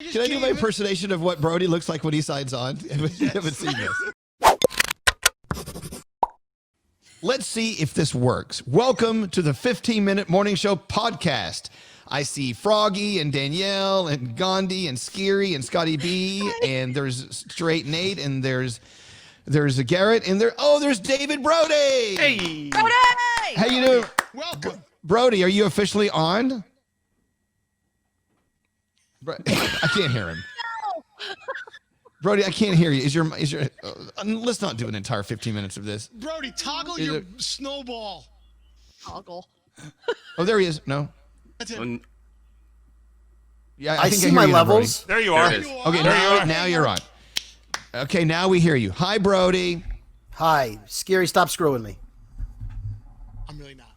Can I do my impersonation of what Brody looks like when he signs on? You haven't seen this. Let's see if this works. Welcome to the 15-Minute Morning Show podcast. I see Froggy and Danielle and Gandhi and Scary and Scotty B, and there's Straight Nate, and there's a Garrett, and there's David Brody. Hey, Brody! How you doing? welcome. Brody, are you officially on? I can't hear him. No. Brody, I can't hear you. Is your let's not do an entire 15 minutes of this. Brody, toggle your snowball. Toggle. Oh, there he is. No. That's it. Yeah, I think see hear my you now, levels. Brody. There you are. Okay, now you're on. Okay, now we hear you. Hi, Brody. Hi, Scary, stop screwing me. I'm really not.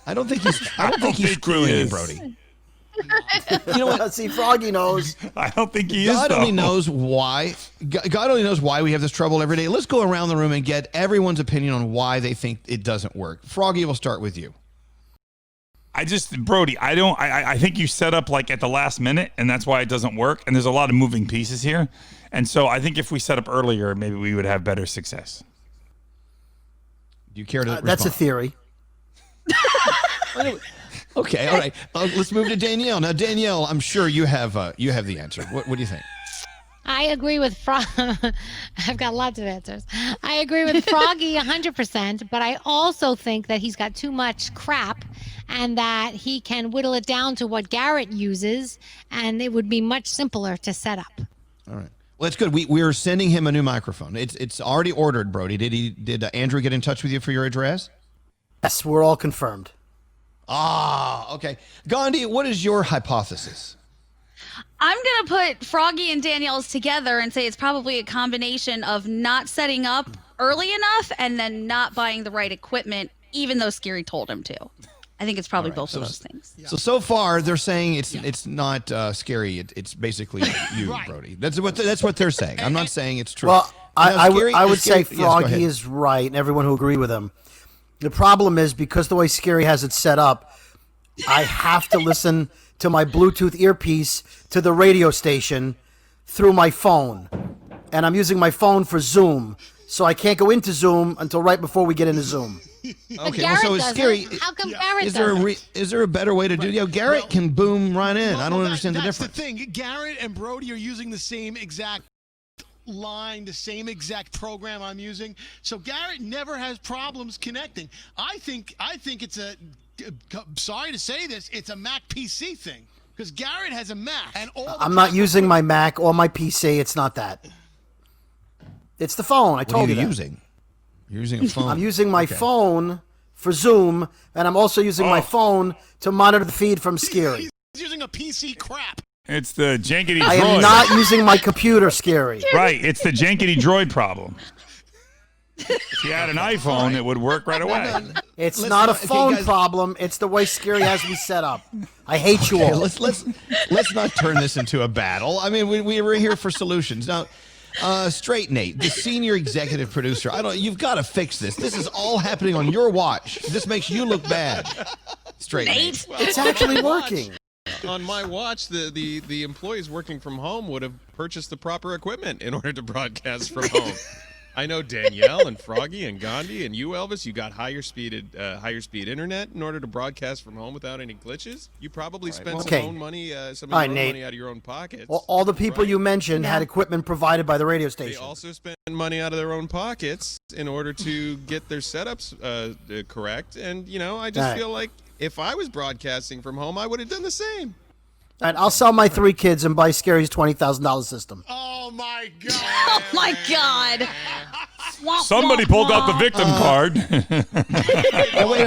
I don't think he's screwing you, Brody. You know what? See, Froggy knows. I don't think he is. God only knows why. God only knows why we have this trouble every day. Let's go around the room and get everyone's opinion on why they think it doesn't work. Froggy, we'll start with you. Brody, I think you set up like at the last minute, and that's why it doesn't work. And there's a lot of moving pieces here. And so I think if we set up earlier, maybe we would have better success. Do you care to respond? That's a theory. Okay, all right. Let's move to Danielle. Now, Danielle, I'm sure you have the answer. What do you think? I agree with I've got lots of answers. I agree with Froggy 100%, but I also think that he's got too much crap and that he can whittle it down to what Garrett uses, and it would be much simpler to set up. All right. Well, that's good. We're sending him a new microphone. It's already ordered, Brody. Did Andrew get in touch with you for your address? Yes, we're all confirmed. Ah, okay. Gandhi, what is your hypothesis? I'm going to put Froggy and Danielle's together and say it's probably a combination of not setting up early enough and then not buying the right equipment, even though Scary told him to. I think it's probably both of those things. So far, they're saying it's not Scary. It's basically you, Right. Brody. That's what they're saying. I'm not saying it's true. Well, I would say Scary- yes, go Froggy ahead. is right, and everyone who agree with him. The problem is because the way Scary has it set up, I have to listen to my Bluetooth earpiece to the radio station through my phone. And I'm using my phone for Zoom, so I can't go into Zoom until right before we get into Zoom. Okay, Garrett so it's doesn't. Scary. How come Garrett Is there doesn't? is there a better way to do? Garrett Well, can boom right in. I don't Well, understand the that's difference. the thing. Garrett and Brody are using the same exact line, the same exact program I'm using. So Garrett never has problems connecting. I think it's a, sorry to say this, it's a Mac PC thing. Because Garrett has a Mac. And all I'm not using my Mac or my PC. It's not that. It's the phone. I What are told you you that. using? You're using a phone. I'm using my phone for Zoom, and I'm also using my phone to monitor the feed from Scary. He's using a PC crap. It's the jankety I droid. am not using my computer, Scary. Right, it's the jankety droid problem. If you had an iPhone, it would work right away. It's Let's not a not- okay, phone guys. problem. It's the way Scary has me set up. I hate you Okay, all. let's not turn this into a battle. I mean, we were here for solutions. Now, Straight Nate, the senior executive producer. You've got to fix this. This is all happening on your watch. This makes you look bad. Straight Nate. It's actually working. On my watch, the employees working from home would have purchased the proper equipment in order to broadcast from home. I know Danielle and Froggy and Gandhi and you, Elvis, you got higher speed internet in order to broadcast from home without any glitches. You probably spent Okay. some own money, some of All right, your own Nate. money out of your own pockets. All the people you mentioned had equipment provided by the radio They station. also spend money out of their own pockets in order to get their setups correct. And, I just All right. feel like if I was broadcasting from home, I would have done the same. All right, I'll sell my 3 kids and buy Scary's $20,000 system. Oh, my God. Oh, my God. Womp, Somebody womp, pulled out the womp. victim card.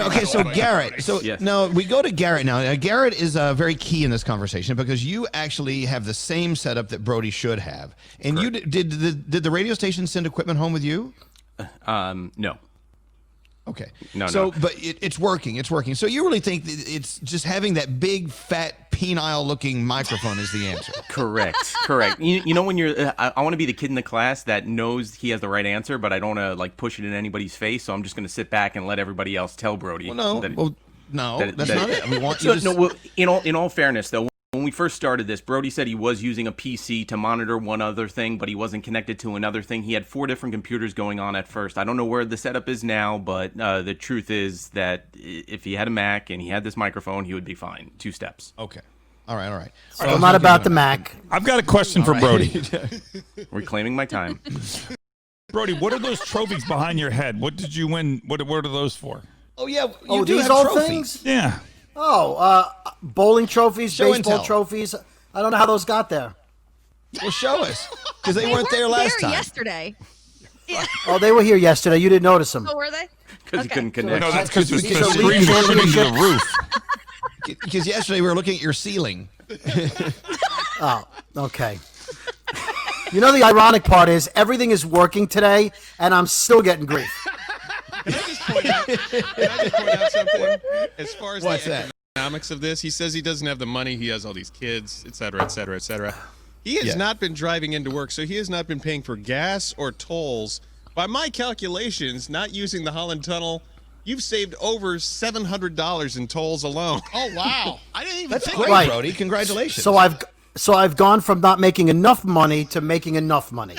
Okay, so Garrett. So now we go to Garrett now. Garrett is very key in this conversation because you actually have the same setup that Brody should have. And you did the radio station send equipment home with you? No. Okay. No. But it's working. It's working. So you really think that it's just having that big, fat, penile-looking microphone is the answer? Correct. You know when you're, I want to be the kid in the class that knows he has the right answer, but I don't want to push it in anybody's face. So I'm just going to sit back and let everybody else tell Brody. Well, no. that- No, that's that- not it. We want you to. No, well, in all fairness, though, When we first started this, Brody said he was using a PC to monitor one other thing, but he wasn't connected to another thing. He had 4 different computers going on at first. I don't know where the setup is now, but the truth is that if he had a Mac and he had this microphone, he would be fine. 2 steps. Okay. All right. So I'm not about the Mac. I've got a question for Brody. Reclaiming my time. Brody, what are those trophies behind your head? What did you win? What are those for? Oh, yeah. Oh, do these have old trophies. things? Yeah. Oh, bowling trophies, Show and baseball tell. trophies. I don't know how those got there. Well, show us. Because they weren't there last time. yesterday. Yeah. Oh, they were here yesterday. You didn't notice them. Oh, were they? Because he couldn't connect. No, that's because the These are screen league was shooting to the championships. roof. Because yesterday we were looking at your ceiling. Oh, okay. You know, the ironic part is everything is working today, and I'm still getting grief. Can I just point out something? As far as What's the that? economics of this, he says he doesn't have the money. He has all these kids, et cetera, et cetera, et cetera. He has Yeah. not been driving into work, so he has not been paying for gas or tolls. By my calculations, not using the Holland Tunnel, you've saved over $700 in tolls alone. Oh wow! I didn't even That's think great, about Right. Brody. Congratulations. So I've gone from not making enough money to making enough money.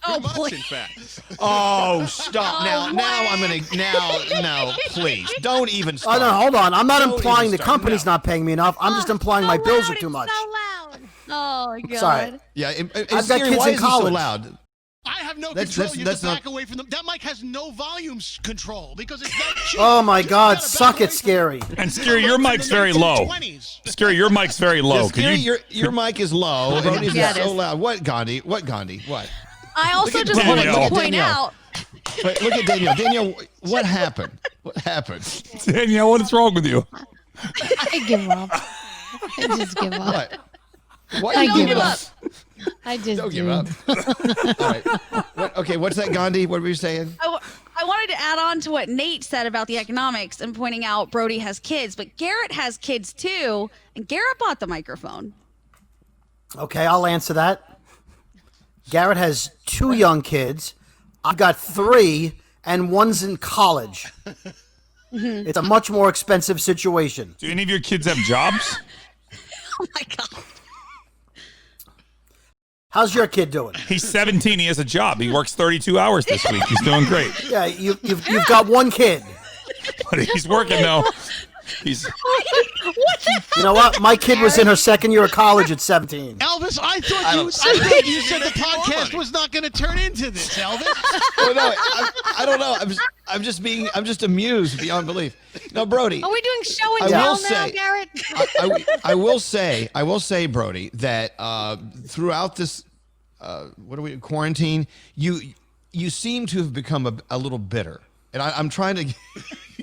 Oh, Much, please. in fact. Oh, stop. Oh, Now I'm going to, no, please. Don't even Oh start. no, hold on. I'm not Don't implying even the start. company's No. not paying me enough. I'm just implying my bills are too much. So loud. Oh, my God. Sorry. Yeah, I've got Scary, kids why in is he so college. loud? I have no That's- control. that's- You that's have to back not- away from them. That mic has no volume control because it's not cheap. Oh my You God, gotta suck back away it, Scary. And Scary, your mic's very low. 1920s. Scary, your mic's very low. Yeah, Could Scary, you? your mic is low. Brody's Yeah, is it so is. loud. What, Gandhi? What? I also at just wanted Danielle. to point Danielle. out. Wait, look at Danielle. Danielle, what happened? What happened? Danielle, what is wrong with you? I give up. I just give up. What? Why I you Don't give give giving up. I just Don't do. give up. All right. Okay, what's that, Gandhi? What were you saying? I wanted to add on to what Nate said about the economics and pointing out Brody has kids, but Garrett has kids too, and Garrett bought the microphone. Okay, I'll answer that. Garrett has 2 young kids. I've got 3, and one's in college. It's a much more expensive situation. Do any of your kids have jobs? Oh my God. How's your kid doing? He's 17. He has a job. He works 32 hours this week. He's doing great. Yeah, you've got 1 kid. But he's working though. He's What the You know what? My kid was in her 2nd year of college at 17. Elvis, I thought you said the podcast was not going to turn into this, Elvis. Well, no, I don't know. I'm just amused beyond belief. No, Brody. Are we doing show and I tell will now, say- Garrett? I will say, Brody, that throughout this, quarantine, you seem to have become a little bitter, and I'm trying to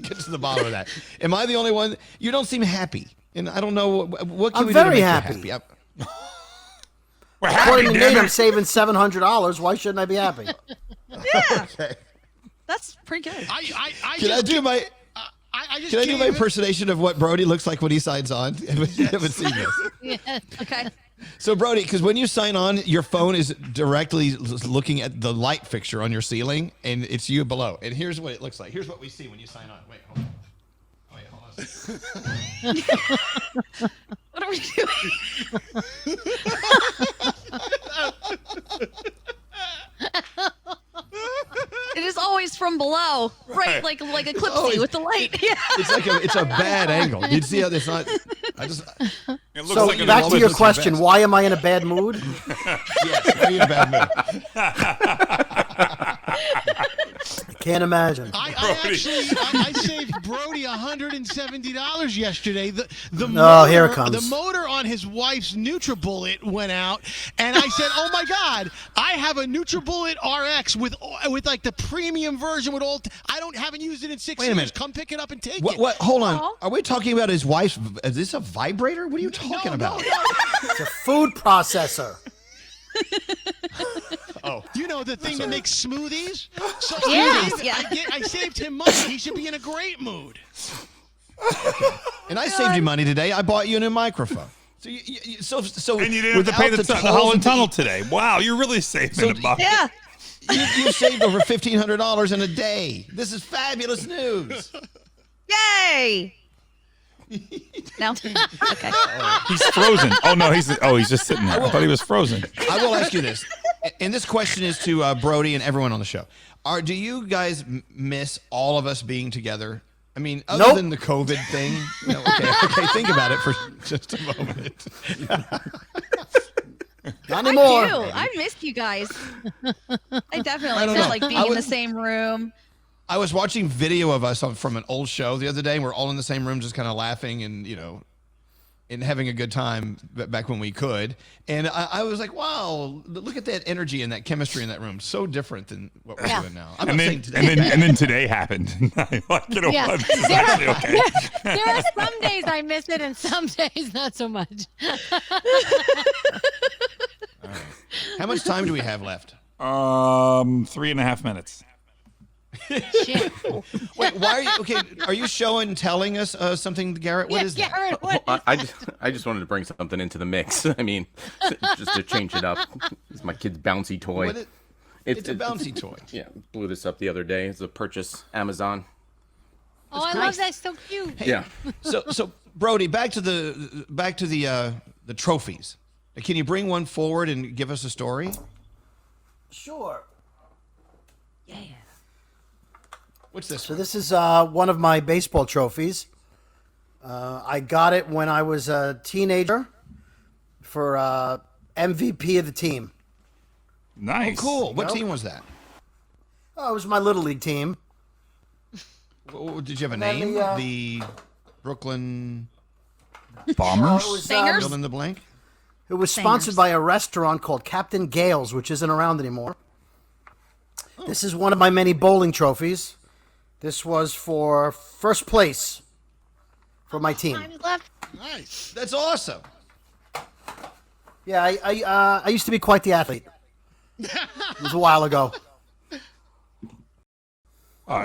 get to the bottom of that. Am I the only one? You don't seem happy, and I don't know what can I'm we do to very make happy. you happy. we're According happy, to Nate, damn I'm it. saving $700. Why shouldn't I be happy? Okay. That's pretty good. Can I do my? I just Can I do my gave it- impersonation of what Brody looks like when he signs on? You haven't seen this. Yes. Okay. So, Brody, because when you sign on, your phone is directly looking at the light fixture on your ceiling, and it's you below. And here's what it looks like. Here's what we see when you sign on. Wait, hold on. Oh, wait, hold on a second. What are we doing? It is always from below, right? Like Eclipsy with the light. Yeah. It's a bad angle. You'd see how it's not. It looks So like an back to your looks your question, best. why am I in a bad mood? Yes, now you're in a bad mood. I can't imagine. I saved Brody $170 yesterday. The Oh, motor, here it comes. The motor on his wife's NutriBullet went out, and I said, "Oh my God, I have a NutriBullet RX with like the premium version with all. I haven't used it in 6 Wait a years. minute. Come pick it up and take What? it." What? Hold on. Aw. Are we talking about his wife's? Is this a vibrator? What are you No, talking no, about? no. It's a food processor. You know the thing that makes smoothies. So Smoothies, yeah. I saved him money. He should be in a great mood. And I saved you money today. I bought you a new microphone. So And you didn't have to pay the tolls Holland and Tunnel today. Wow, you're really saving a buck. Yeah. You saved over $1,500 in a day. This is fabulous news. Yay. No? Okay. He's frozen. Oh no, he's just sitting there. I thought he was frozen. I will ask you this, and this question is to Brody and everyone on the show. Do you guys miss all of us being together? I mean, other than the COVID thing. No, okay, think about it for just a moment. Not anymore. I do. I missed you guys. I definitely don't miss know. like being in the same room. I was watching video of us from an old show the other day, and we're all in the same room just kind of laughing and, and having a good time back when we could. And I was like, wow, look at that energy and that chemistry in that room. So different than what we're doing now. I'm not saying today. And then today happened. This is actually okay. There are some days I miss it and some days not so much. All right. How much time do we have left? 3.5 minutes. Shit. Wait, why are you okay? Are you telling us something, Garrett? What is that? Garrett, what Well, I just wanted to bring something into the mix. I mean, just to change it up. It's my kid's bouncy toy. It's a bouncy toy. Yeah, blew this up the other day. It's a purchase, Amazon. Oh, I love that. So cute. Hey, Yeah. So Brody, back to the trophies. Can you bring one forward and give us a story? Sure. What's this? So this is one of my baseball trophies. I got it when I was a teenager for MVP of the team. Nice. Oh, cool. What team was that? Oh, it was my little league team. Did you have a then name? the, The Brooklyn Bombers. It was, Singers? fill in the blank? It was sponsored by a restaurant called Captain Gale's, which isn't around anymore. This is one of my many bowling trophies. This was for first place for my team. Time left. Nice. That's awesome. Yeah, I used to be quite the athlete. It was a while ago.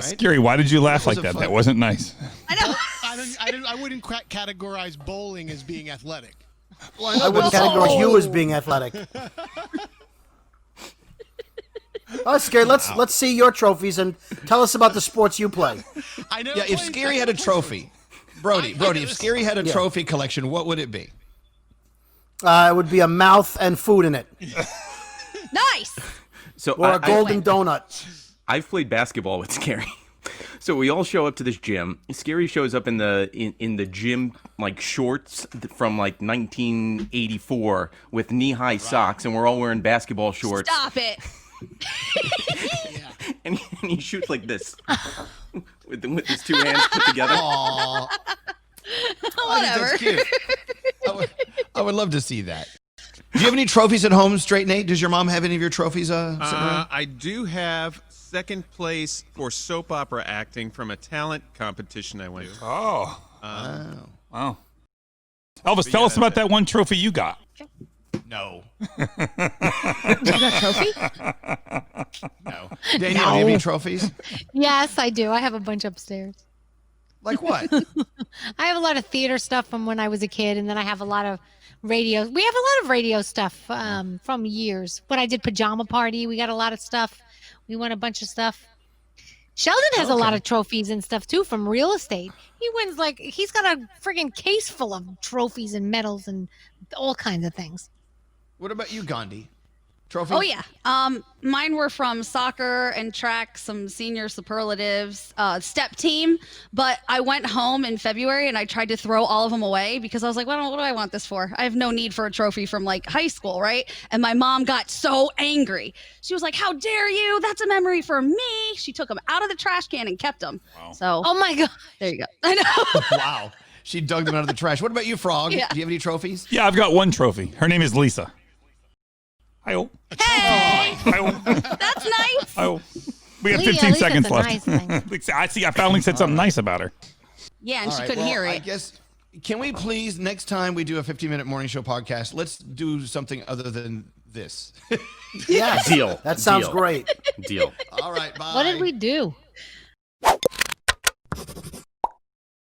Scary. Why did you laugh like was a that? fun- That wasn't nice. I know. I wouldn't categorize bowling as being athletic. Well, I wouldn't categorize you as being athletic. Oh, Scary, let's see your trophies and tell us about the sports you play. I never Yeah, if played Scary had a trophy, Brody, if Scary had a Yeah. trophy collection, what would it be? It would be a mouth and food in it, Nice. So or a golden donut. I've played basketball with Scary. So we all show up to this gym. Scary shows up in the gym like shorts from like 1984 with knee-high socks, and we're all wearing basketball shorts. Stop it. And he shoots like this with his two hands put together. Aw. Whatever. That's cute. I would love to see that. Do you have any trophies at home, Straight Nate? Does your mom have any of your trophies sitting around? I do have second place for soap opera acting from a talent competition I went to. Oh. Oh. Wow. Elvis, tell us about that one trophy you got. No. You got a trophy? No. Danielle, do you have any trophies? Yes, I do. I have a bunch upstairs. Like what? I have a lot of theater stuff from when I was a kid, and then I have a lot of radio. We have a lot of radio stuff from years. When I did Pajama Party, we got a lot of stuff. We won a bunch of stuff. Sheldon has a lot of trophies and stuff too from real estate. He wins he's got a friggin' case full of trophies and medals and all kinds of things. What about you, Gandhi? Trophy? Oh yeah. Mine were from soccer and track, some senior superlatives, step team. But I went home in February and I tried to throw all of them away because I was like, what do I want this for? I have no need for a trophy from like high school, right? And my mom got so angry. She was like, how dare you? That's a memory for me. She took them out of the trash can and kept them. Wow. So Oh my God. there you go. I know. Wow. She dug them out of the trash. What about you, Frog? Yeah. Do you have any trophies? Yeah, I've got one trophy. Her name is Lisa. Hi-oh. Hey, Hi-oh. that's nice. Hi-oh. We got Leah, 15 at least seconds that's a left. nice thing. I finally said something nice about her. Yeah, and All she right, couldn't well, hear I it. guess, can we please, next time we do a 15-minute morning show podcast, let's do something other than this. Yes, Deal. that sounds Deal. great. Deal. All right, bye. What did we do?